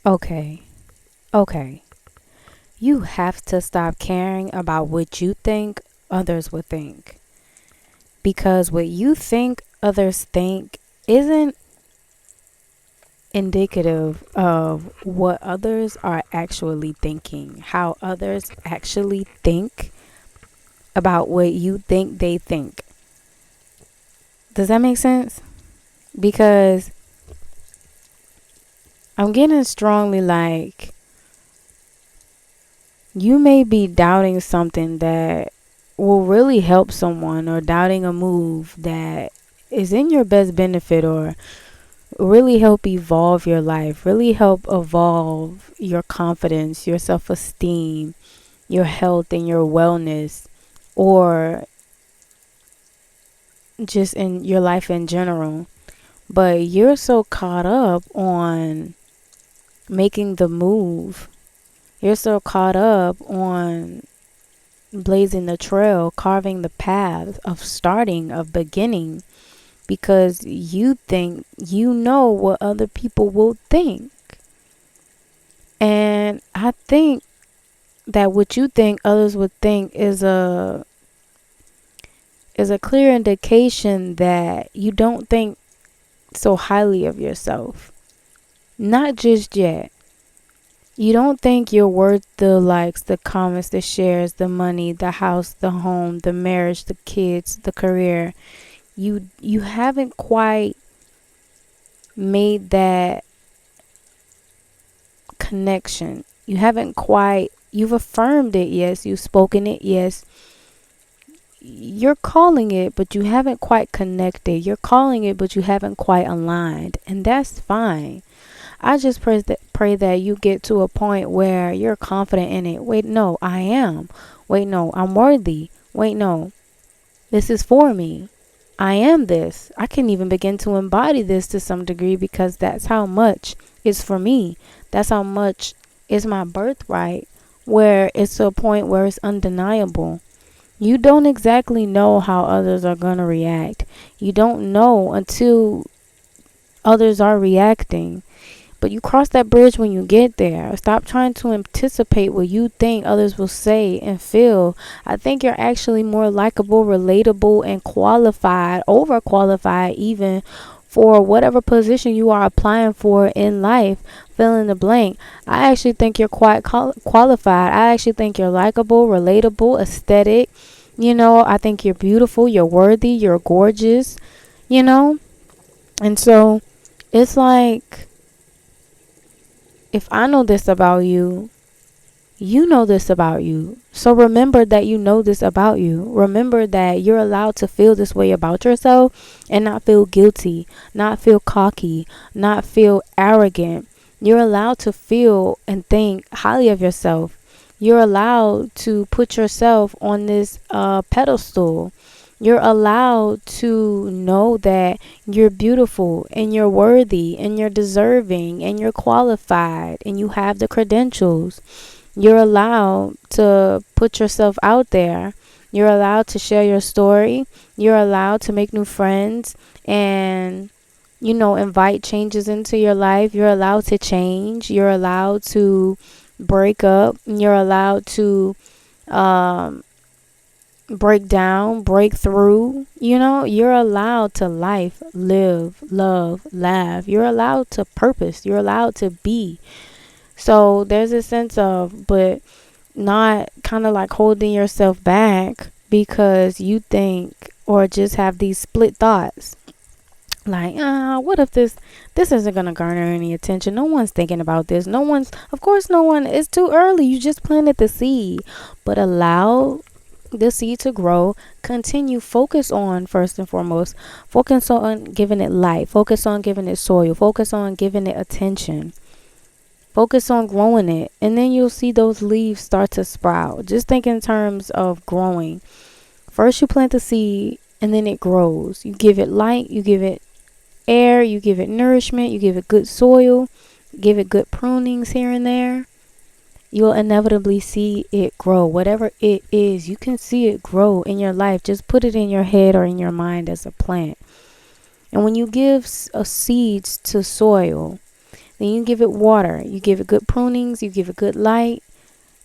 Okay, okay. You have to stop caring about what you think others would think. Because what you think others think isn't indicative of what others are actually thinking, how others actually think about what you think they think. Does that make sense? Because I'm getting strongly like you may be doubting something that will really help someone, or doubting a move that is in your best benefit, or really help evolve your life, really help evolve your confidence, your self esteem, your health, and your wellness, or just in your life in general. But you're so caught up on making the move, you're so caught up on blazing the trail, carving the path of starting, of beginning, because you think you know what other people will think. And I think that what you think others would think is a clear indication that you don't think so highly of yourself. Not just yet. You don't think you're worth the likes, the comments, the shares, the money, the house, the home, the marriage, the kids, the career. You haven't quite made that connection. You haven't quite, you've affirmed it, yes, you've spoken it, yes. You're calling it, but you haven't quite connected. You're calling it, but you haven't quite aligned. And that's fine. I just pray that you get to a point where you're confident in it. Wait, no, I am. Wait, no, I'm worthy. Wait, no, this is for me. I am this. I can even begin to embody this to some degree because that's how much is for me. That's how much is my birthright, where it's to a point where it's undeniable. You don't exactly know how others are going to react. You don't know until others are reacting. But you cross that bridge when you get there. Stop trying to anticipate what you think others will say and feel. I think you're actually more likable, relatable, and qualified, overqualified even, for whatever position you are applying for in life. Fill in the blank. I actually think you're quite qualified. I actually think you're likable, relatable, aesthetic. I think you're beautiful, you're worthy, you're gorgeous, you know? And so it's like, if I know this about you, you know this about you. So remember that you know this about you. Remember that you're allowed to feel this way about yourself and not feel guilty, not feel cocky, not feel arrogant. You're allowed to feel and think highly of yourself. You're allowed to put yourself on this pedestal. You're allowed to know that you're beautiful and you're worthy and you're deserving and you're qualified and you have the credentials. You're allowed to put yourself out there. You're allowed to share your story. You're allowed to make new friends and, invite changes into your life. You're allowed to change. You're allowed to break up. You're allowed to um, break down, break through. You're allowed to live, love, laugh. You're allowed to purpose. You're allowed to be. So there's a sense of, but not kind of like holding yourself back because you think or just have these split thoughts. Like, what if this isn't gonna garner any attention? No one's thinking about this. Of course, no one. It's too early. You just planted the seed, but allow the seed to grow. Continue. Focus on, first and foremost, focus on giving it life. Focus on giving it soil. Focus on giving it attention. Focus on growing it, and then you'll see those leaves start to sprout. Just think in terms of growing. First, you plant the seed, and then it grows. You give it light, you give it air, you give it nourishment, you give it good soil, give it good prunings here and there. You'll inevitably see it grow. Whatever it is, you can see it grow in your life. Just put it in your head or in your mind as a plant. And when you give seeds to soil, then you give it water, you give it good prunings, you give it good light,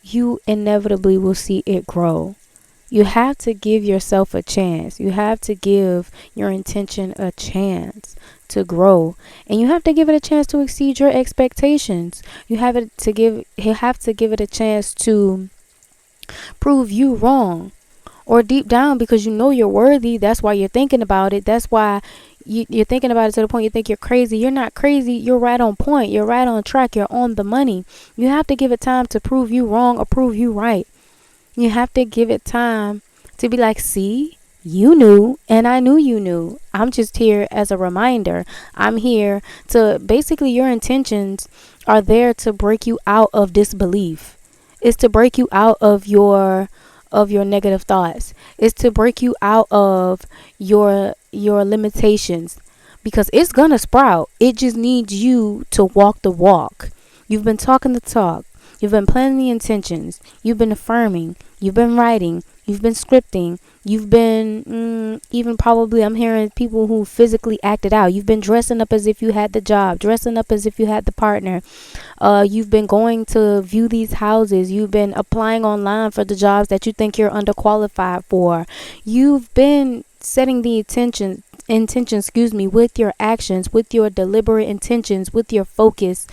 you inevitably will see it grow. You have to give yourself a chance. You have to give your intention a chance to grow. And you have to give it a chance to exceed your expectations. You have to give it a chance to prove you wrong. Or deep down, because you know you're worthy, that's why you're thinking about it. That's why you're thinking about it to the point you think you're crazy. You're not crazy. You're right on point. You're right on track. You're on the money. You have to give it time to prove you wrong or prove you right. You have to give it time to be like, see, you knew, and I knew you knew. I'm just here as a reminder. I'm here to basically, your intentions are there to break you out of disbelief. It's to break you out of your negative thoughts. It's to break you out of your limitations, because it's gonna sprout. It just needs you to walk the walk. You've been talking the talk. You've been planning the intentions. You've been affirming. You've been writing. You've been scripting. You've been even probably, I'm hearing people who physically acted out. You've been dressing up as if you had the job, dressing up as if you had the partner. You've been going to view these houses. You've been applying online for the jobs that you think you're underqualified for. You've been setting the intention, with your actions, with your deliberate intentions, with your focus,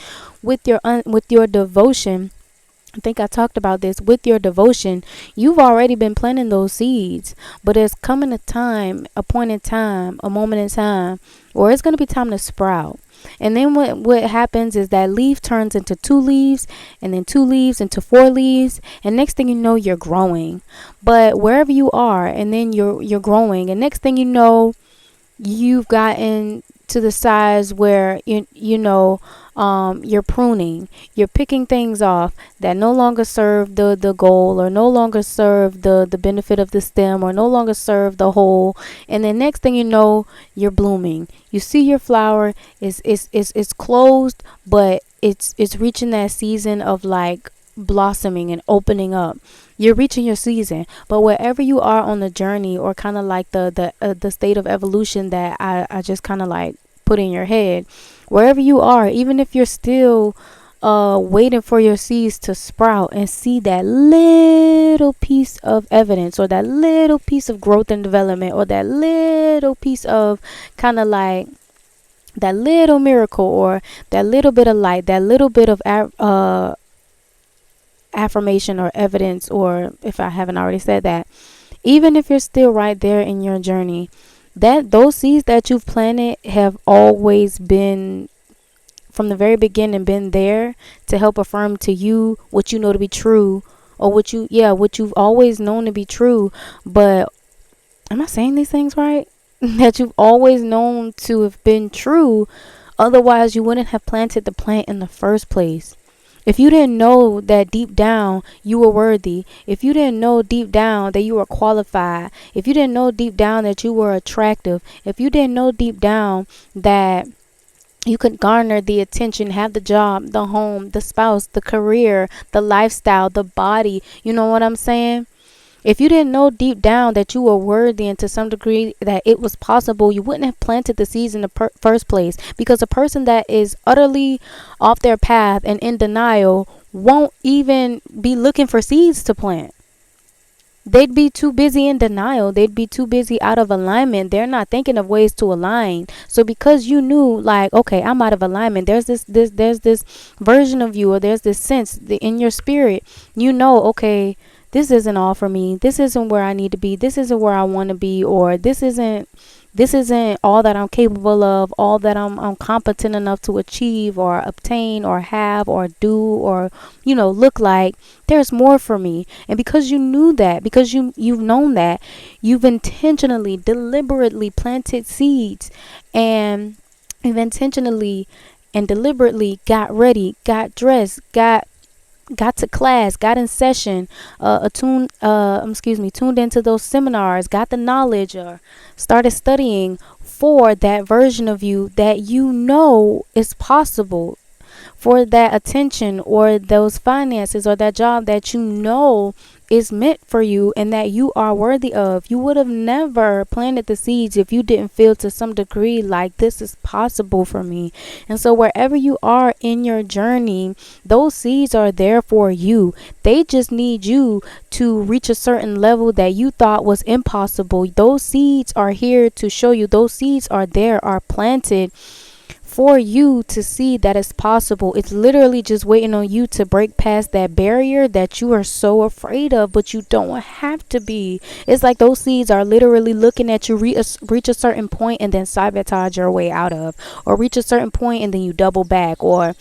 with your devotion. I think I talked about this. With your devotion, you've already been planting those seeds, but there's coming a time, a point in time, a moment in time where it's going to be time to sprout. And then what happens is that leaf turns into 2 leaves, and then 2 leaves into 4 leaves, and next thing you know, you're growing. But wherever you are, and then you're growing, and next thing you know, you've gotten to the size where you're pruning, you're picking things off that no longer serve the goal, or no longer serve the benefit of the stem, or no longer serve the whole. And then next thing you know, you're blooming. You see your flower is closed, but it's reaching that season of like blossoming and opening up. You're reaching your season. But wherever you are on the journey, or kind of like the state of evolution that I just kind of like put in your head, wherever you are, even if you're still waiting for your seeds to sprout and see that little piece of evidence, or that little piece of growth and development, or that little piece of kind of like that little miracle, or that little bit of light, that little bit of affirmation or evidence, or if I haven't already said that, even if you're still right there in your journey, that those seeds that you've planted have always been, from the very beginning, been there to help affirm to you what you know to be true, or what you've always known to be true. But am I saying these things right? That you've always known to have been true. Otherwise, you wouldn't have planted the plant in the first place. If you didn't know that deep down you were worthy, if you didn't know deep down that you were qualified, if you didn't know deep down that you were attractive, if you didn't know deep down that you could garner the attention, have the job, the home, the spouse, the career, the lifestyle, the body, you know what I'm saying? If you didn't know deep down that you were worthy, and to some degree that it was possible, you wouldn't have planted the seeds in the first place. Because a person that is utterly off their path and in denial won't even be looking for seeds to plant. They'd be too busy in denial. They'd be too busy out of alignment. They're not thinking of ways to align. So because you knew, like, okay, I'm out of alignment, there's this version of you, or there's this sense in your spirit, okay, this isn't all for me. This isn't where I need to be. This isn't where I want to be, or this isn't all that I'm capable of, all that I'm competent enough to achieve or obtain or have or do or look like. There's more for me. And because you knew that, because you've known that, you've intentionally, deliberately planted seeds, and you've intentionally and deliberately got ready, got dressed, got to class, got in session, tuned into those seminars, got the knowledge, or started studying for that version of you that is possible, for that attention or those finances or that job that you know is meant for you and that you are worthy of. You would have never planted the seeds if you didn't feel to some degree like this is possible for me. And so wherever you are in your journey, those seeds are there for you. They just need you to reach a certain level that you thought was impossible. Those seeds are here to show you. Those seeds are there, are planted for you to see that it's possible. It's literally just waiting on you to break past that barrier that you are so afraid of, but you don't have to be. It's like those seeds are literally looking at you reach a certain point and then sabotage your way out of, or reach a certain point and then you double back, or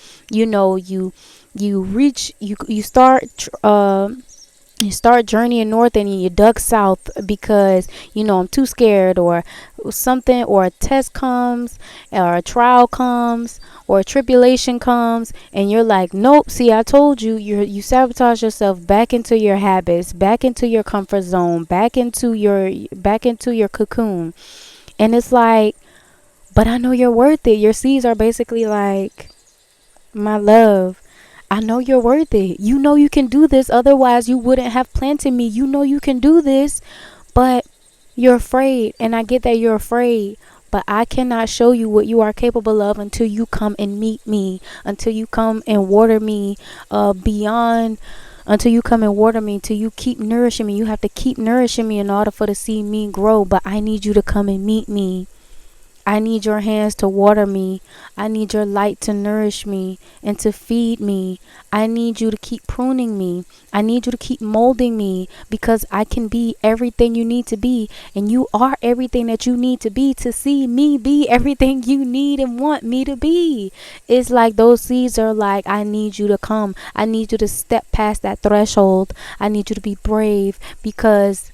you start journeying north and you duck south because I'm too scared, or something, or a test comes, or a trial comes, or a tribulation comes, and you're like, nope, see, I told you. You sabotage yourself back into your habits, back into your comfort zone, back into your cocoon. And it's like, but I know you're worth it. Your seeds are basically like, my love, I know you're worth it. You know you can do this. Otherwise, you wouldn't have planted me. You know you can do this, but you're afraid. And I get that you're afraid, but I cannot show you what you are capable of until you come and meet me, until you come and water me beyond. Until you come and water me, till you keep nourishing me. You have to keep nourishing me in order for to see me grow. But I need you to come and meet me. I need your hands to water me. I need your light to nourish me and to feed me. I need you to keep pruning me. I need you to keep molding me, because I can be everything you need to be. And you are everything that you need to be to see me be everything you need and want me to be. It's like those seeds are like, I need you to come. I need you to step past that threshold. I need you to be brave, because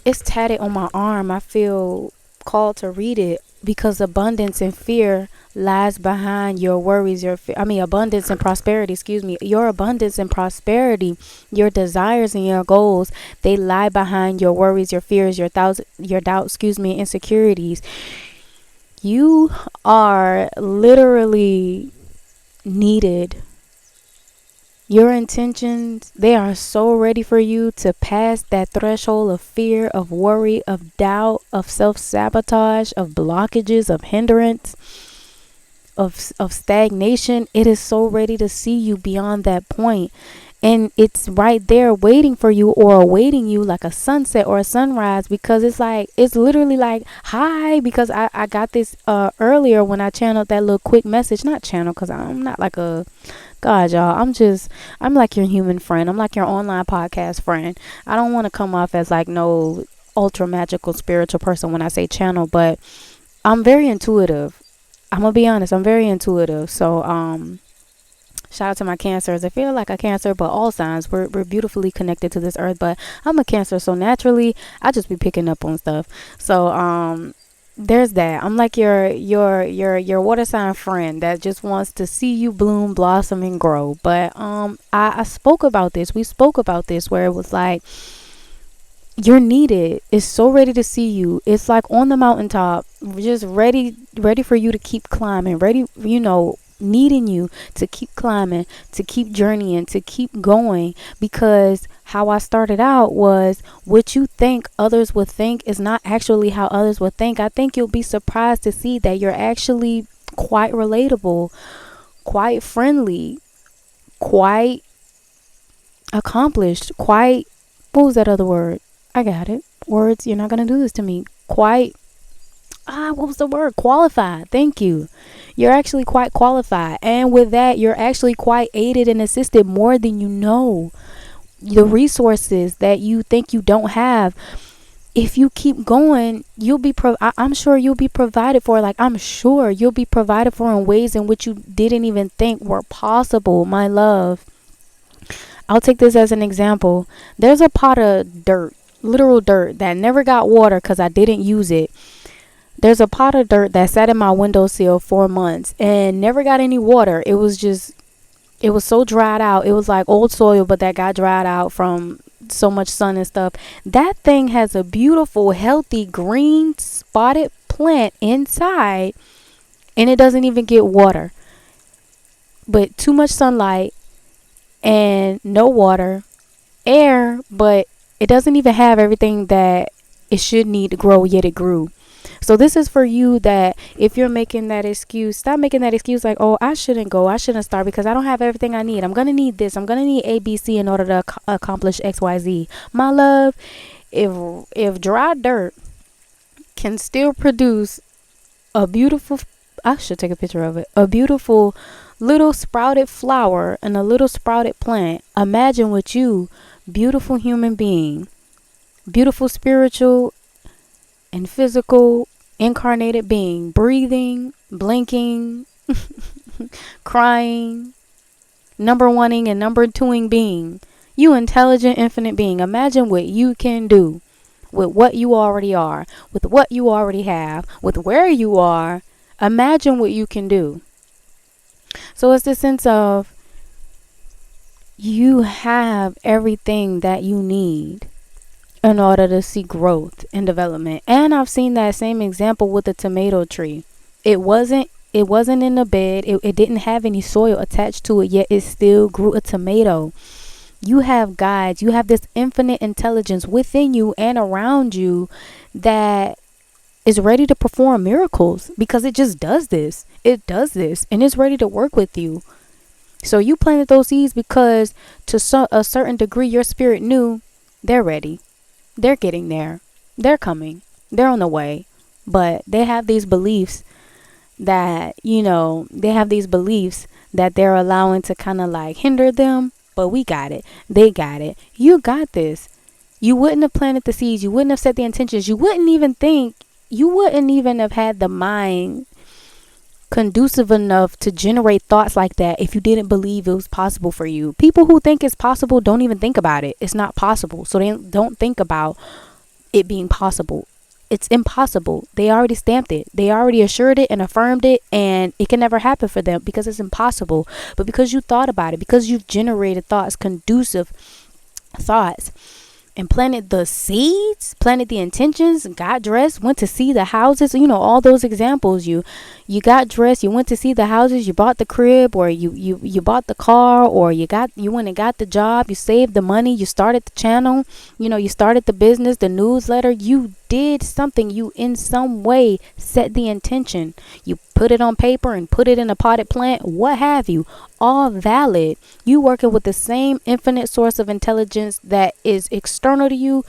it's tatted on my arm. I feel called to read it, because abundance and fear lies behind your worries, abundance and prosperity, your abundance and prosperity, your desires and your goals, they lie behind your worries, your fears, your doubts, insecurities. You are literally needed. Your intentions, they are so ready for you to pass that threshold of fear, of worry, of doubt, of self-sabotage, of blockages, of hindrance, of stagnation. It is so ready to see you beyond that point. And it's right there waiting for you, or awaiting you like a sunset or a sunrise, because it's literally like, hi, because I got this earlier when I channeled that little quick message. Not channel, because I'm not like a God, y'all. I'm like your human friend. I'm like your online podcast friend. I don't want to come off as like no ultra magical spiritual person when I say channel, but I'm very intuitive. I'm gonna be honest, I'm very intuitive. So shout out to my cancers. I feel like a cancer, but all signs, we're beautifully connected to this earth. But I'm a cancer, so naturally I just be picking up on stuff. So there's that. I'm like your water sign friend that just wants to see you bloom, blossom, and grow. But I spoke about this. We spoke about this, where it was like, you're needed. It's so ready to see you. It's like on the mountaintop, just ready for you to keep climbing, ready, needing you to keep climbing, to keep journeying, to keep going. Because how I started out was, what you think others would think is not actually how others would think. I think you'll be surprised to see that you're actually quite relatable, quite friendly, quite accomplished, quite, what was that other word? I got it. Words, you're not going to do this to me. Quite, what was the word? Qualified. Thank you. You're actually quite qualified. And with that, you're actually quite aided and assisted more than you know. The resources that you think you don't have, if you keep going, I'm sure you'll be provided for. Like, I'm sure you'll be provided for in ways in which you didn't even think were possible, my love. I'll take this as an example. There's a pot of dirt, literal dirt, that never got water because I didn't use it. There's a pot of dirt that sat in my windowsill for months and never got any water. It was so dried out. It was like old soil, but that got dried out from so much sun and stuff. That thing has a beautiful, healthy, green, spotted plant inside. and it doesn't even get water. But too much sunlight and no water, air, but it doesn't even have everything that it should need to grow, yet it grew. So this is for you, that if you're making that excuse, stop making that excuse like, oh, I shouldn't go, I shouldn't start because I don't have everything I need. I'm going to need this, I'm going to need ABC in order to accomplish XYZ. My love, if dry dirt can still produce a beautiful, I should take a picture of it, a beautiful little sprouted flower and a little sprouted plant, imagine what you, beautiful human being, beautiful spiritual and physical incarnated being, breathing, blinking, crying, number oneing and number twoing being, you intelligent infinite being, imagine what you can do with what you already are, with what you already have, with where you are. Imagine what you can do. So it's the sense of you have everything that you need in order to see growth and development. And I've seen that same example with the tomato tree. It wasn't in the bed. It didn't have any soil attached to it, yet it still grew a tomato. You have guides. You have this infinite intelligence within you and around you that is ready to perform miracles, because it just does this. It does this and it's ready to work with you. So you planted those seeds because to a certain degree your spirit knew they're ready. They're getting there. They're coming. They're on the way. But they have these beliefs that, they have these beliefs that they're allowing to kind of like hinder them. But we got it. They got it. You got this. You wouldn't have planted the seeds. You wouldn't have set the intentions. You wouldn't even have had the mind conducive enough to generate thoughts like that if you didn't believe it was possible for you. People who think it's possible don't even think about it. It's not possible. So they don't think about it being possible. It's impossible. They already stamped it. They already assured it and affirmed it, and it can never happen for them because it's impossible. But because you thought about it, because you've generated thoughts, conducive thoughts, and planted the seeds, planted the intentions, got dressed, went to see the houses, all those examples. You got dressed, you went to see the houses, you bought the crib, or you bought the car, or you went and got the job, you saved the money, you started the channel, you started the business, the newsletter. You did something. You in some way set the intention. You put it on paper and put it in a potted plant, what have you. All valid. You working with the same infinite source of intelligence that is external to you,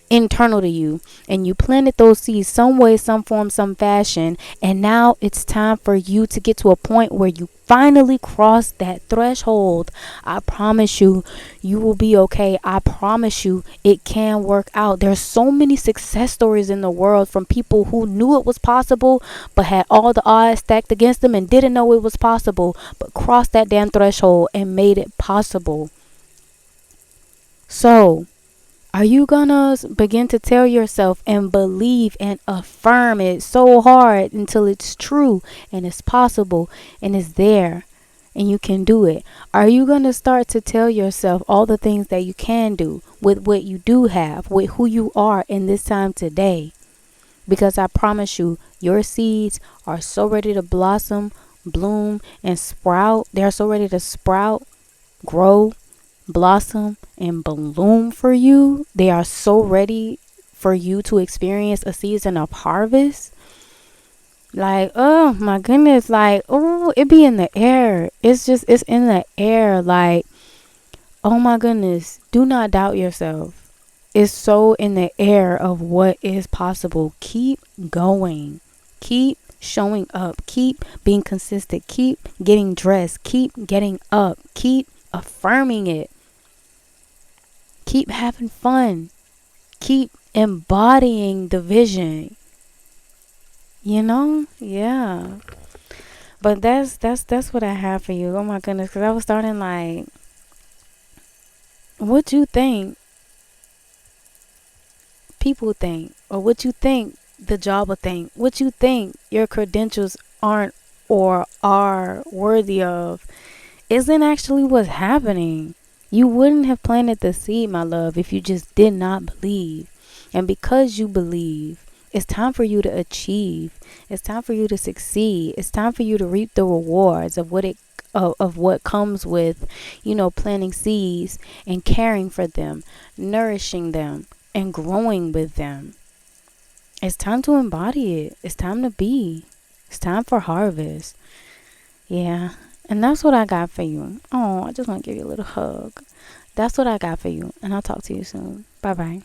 internal to you, and you planted those seeds some way, some form, some fashion, and now it's time for you to get to a point where you finally cross that threshold. I promise you, you will be okay. I promise you, it can work out. There's so many success stories in the world from people who knew it was possible but had all the odds stacked against them and didn't know it was possible, but crossed that damn threshold and made it possible. So are you gonna begin to tell yourself and believe and affirm it so hard until it's true and it's possible and it's there and you can do it? Are you gonna start to tell yourself all the things that you can do with what you do have, with who you are in this time today? Because I promise you, your seeds are so ready to blossom, bloom, and sprout. They're so ready to sprout, grow, blossom, and bloom for you. They are so ready for you to experience a season of harvest. Like, oh my goodness, like, oh, it be in the air. It's in the air. Like, oh my goodness, do not doubt yourself. It's so in the air of what is possible. Keep going. Keep showing up. Keep being consistent. Keep getting dressed. Keep getting up. Keep affirming it. Keep having fun. Keep embodying the vision. Yeah. But that's what I have for you. Oh my goodness, because I was starting like, what you think people think, or what you think the job will think, what you think your credentials aren't or are worthy of, isn't actually what's happening. You wouldn't have planted the seed, my love, if you just did not believe. And because you believe, It's time for you to achieve. It's time for you to succeed. It's time for you to reap the rewards of what comes with, planting seeds and caring for them, nourishing them, and growing with them. It's time to embody it. It's time to be. It's time for harvest. Yeah. And that's what I got for you. Oh, I just want to give you a little hug. That's what I got for you. And I'll talk to you soon. Bye bye.